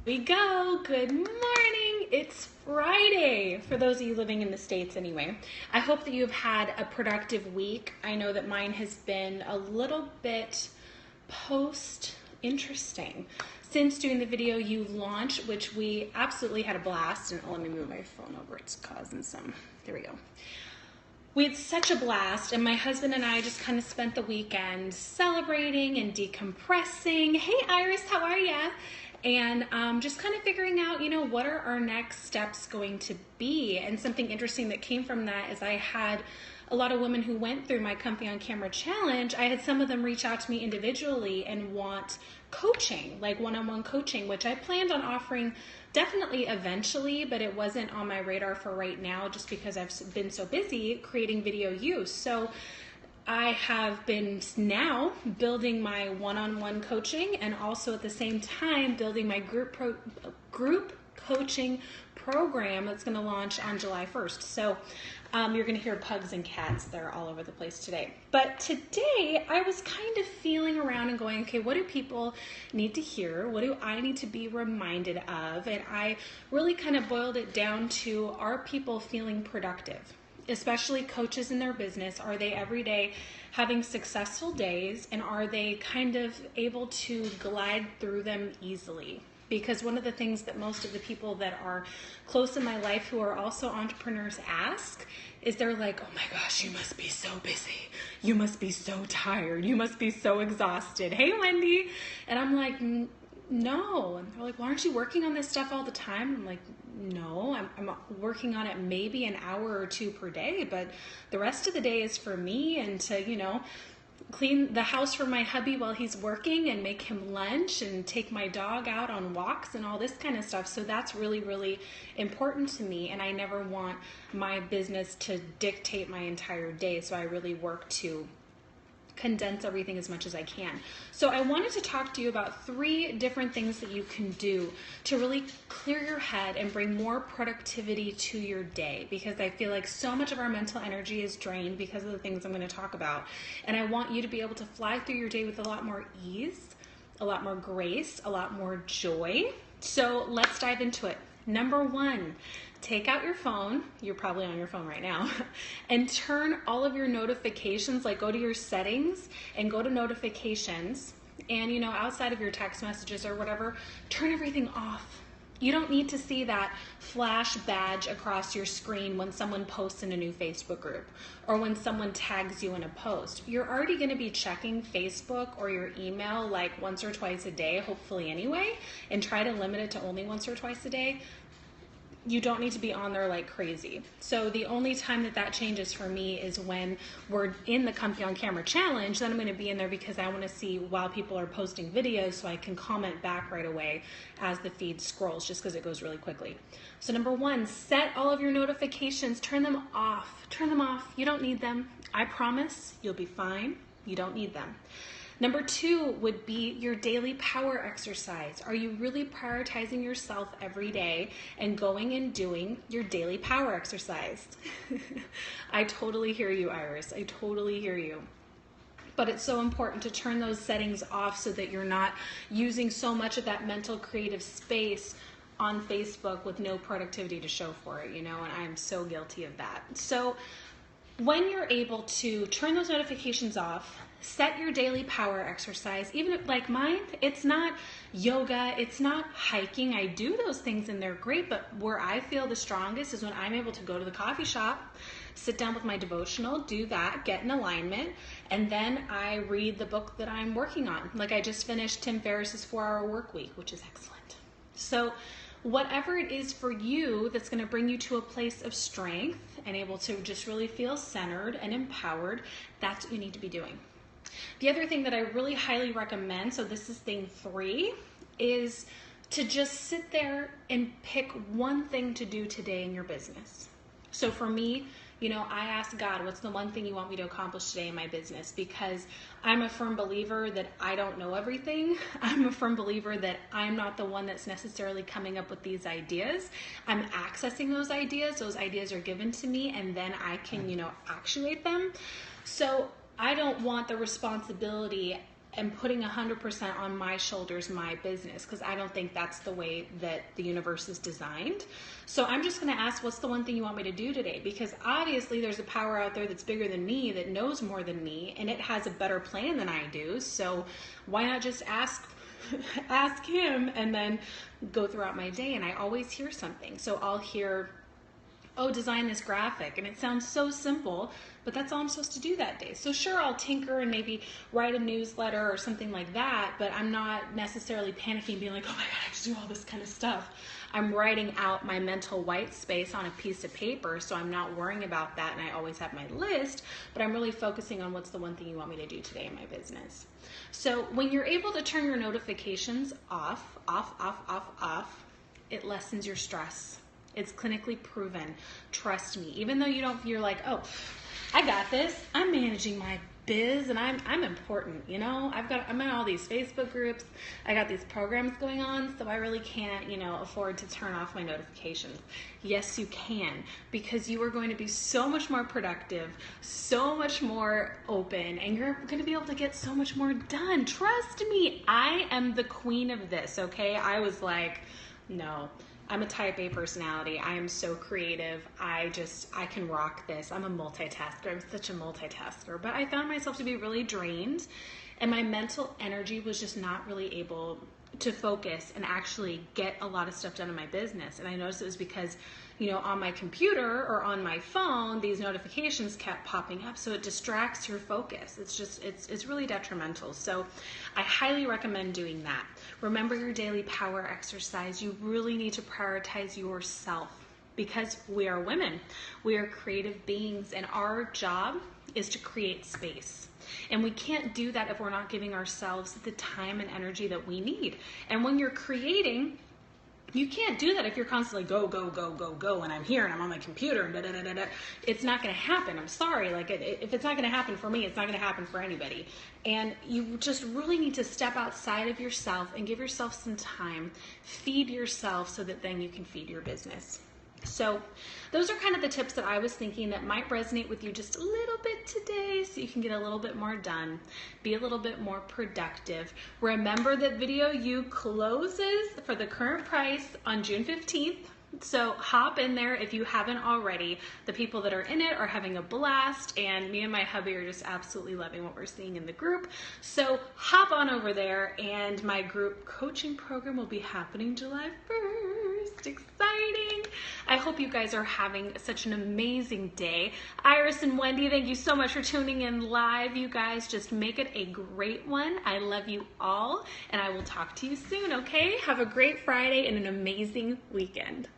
We go. Good morning. It's Friday for those of you living in the States anyway. I hope that you've had a productive week. I know that mine has been a little bit interesting. Since doing the video you launched, which we absolutely had a blast, and let me move my phone over, it's causing some, there we go. We had such a blast, and my husband and I just kind of spent the weekend celebrating and decompressing. Hey Iris, how are ya? And just kind of figuring out, what are our next steps going to be? And something interesting that came from that is I had a lot of women who went through my Company on Camera challenge. I had some of them reach out to me individually and want coaching, like one-on-one coaching, which I planned on offering definitely eventually, but it wasn't on my radar for right now just because I've been so busy creating video use. So I have been now building my one-on-one coaching and also at the same time building my group coaching program that's going to launch on July 1st. So you're going to hear pugs and cats. They're all over the place today. But today I was kind of feeling around and going, okay, what do people need to hear? What do I need to be reminded of? And I really kind of boiled it down to, are people feeling productive? Especially coaches in their business, are they every day having successful days, and are they kind of able to glide through them easily? Because one of the things that most of the people that are close in my life who are also entrepreneurs ask is they're like, oh my gosh, you must be so busy. You must be so tired. You must be so exhausted. Hey, Wendy. And I'm like, no. And they're like, well, aren't you working on this stuff all the time? I'm like, no, I'm working on it maybe an hour or two per day, but the rest of the day is for me and to, clean the house for my hubby while he's working and make him lunch and take my dog out on walks and all this kind of stuff. So that's really, really important to me. And I never want my business to dictate my entire day. So I really work to condense everything as much as I can. So I wanted to talk to you about 3 different things that you can do to really clear your head and bring more productivity to your day, because I feel like so much of our mental energy is drained because of the things I'm going to talk about. And I want you to be able to fly through your day with a lot more ease, a lot more grace, a lot more joy. So let's dive into it. Number 1, take out your phone, you're probably on your phone right now, and turn all of your notifications, like go to your settings and go to notifications, and outside of your text messages or whatever, turn everything off. You don't need to see that flash badge across your screen when someone posts in a new Facebook group or when someone tags you in a post. You're already going to be checking Facebook or your email like once or twice a day, hopefully anyway, and try to limit it to only once or twice a day. You don't need to be on there like crazy. So the only time that changes for me is when we're in the Company on Camera challenge. Then I'm going to be in there because I want to see while people are posting videos so I can comment back right away as the feed scrolls, just because it goes really quickly. So number 1, set all of your notifications, turn them off. Turn them off. You don't need them. I promise you'll be fine. You don't need them. Number 2 would be your daily power exercise. Are you really prioritizing yourself every day and going and doing your daily power exercise? I totally hear you, Iris. I totally hear you. But it's so important to turn those settings off so that you're not using so much of that mental creative space on Facebook with no productivity to show for it, and I am so guilty of that. So when you're able to turn those notifications off, set your daily power exercise, even if, like mine, it's not yoga, it's not hiking. I do those things and they're great, but where I feel the strongest is when I'm able to go to the coffee shop, sit down with my devotional, do that, get in alignment, and then I read the book that I'm working on. Like I just finished Tim Ferriss's 4-Hour Work Week, which is excellent. So whatever it is for you that's going to bring you to a place of strength and able to just really feel centered and empowered, that's what you need to be doing. The other thing that I really highly recommend, so this is thing 3, is to just sit there and pick one thing to do today in your business. So for me, I ask God, what's the one thing you want me to accomplish today in my business? Because I'm a firm believer that I don't know everything. I'm a firm believer that I'm not the one that's necessarily coming up with these ideas. I'm accessing those ideas. Those ideas are given to me, and then I can, actuate them. So I don't want the responsibility am putting 100% on my shoulders, my business, because I don't think that's the way that the universe is designed. So I'm just going to ask, what's the one thing you want me to do today? Because obviously there's a power out there that's bigger than me, that knows more than me, and it has a better plan than I do. So why not just ask him and then go throughout my day? And I always hear something. So I'll hear, oh, design this graphic, and it sounds so simple, but that's all I'm supposed to do that day. So sure, I'll tinker and maybe write a newsletter or something like that, but I'm not necessarily panicking, being like, oh my God, I have to do all this kind of stuff. I'm writing out my mental white space on a piece of paper, so I'm not worrying about that, and I always have my list, but I'm really focusing on what's the one thing you want me to do today in my business. So when you're able to turn your notifications off, it lessens your stress. It's clinically proven. Trust me. Even though you're like, oh, I got this. I'm managing my biz and I'm important, you know? I'm in all these Facebook groups. I got these programs going on, so I really can't, afford to turn off my notifications. Yes, you can, because you are going to be so much more productive, so much more open, and you're going to be able to get so much more done. Trust me, I am the queen of this, okay? I was like, no. I'm a type A personality. I am so creative. I can rock this. I'm a multitasker. I'm such a multitasker. But I found myself to be really drained, and my mental energy was just not really able to focus and actually get a lot of stuff done in my business. And I noticed it was because, on my computer or on my phone, these notifications kept popping up, so it distracts your focus. It's really detrimental. So I highly recommend doing that. Remember your daily power exercise. You really need to prioritize yourself, because we are women. We are creative beings, and our job is to create space. And we can't do that if we're not giving ourselves the time and energy that we need. And when you're creating, you can't do that if you're constantly go, and I'm here and I'm on my computer and da-da-da-da-da. It's not going to happen. I'm sorry. If it's not going to happen for me, it's not going to happen for anybody. And you just really need to step outside of yourself and give yourself some time. Feed yourself so that then you can feed your business. So those are kind of the tips that I was thinking that might resonate with you just a little bit today, so you can get a little bit more done, be a little bit more productive. Remember that Video U closes for the current price on June 15th. So hop in there if you haven't already. The people that are in it are having a blast, and me and my hubby are just absolutely loving what we're seeing in the group. So hop on over there, and my group coaching program will be happening July 1st. Exciting. I hope you guys are having such an amazing day. Iris and Wendy, thank you so much for tuning in live. You guys just make it a great one. I love you all, and I will talk to you soon, okay? Have a great Friday and an amazing weekend.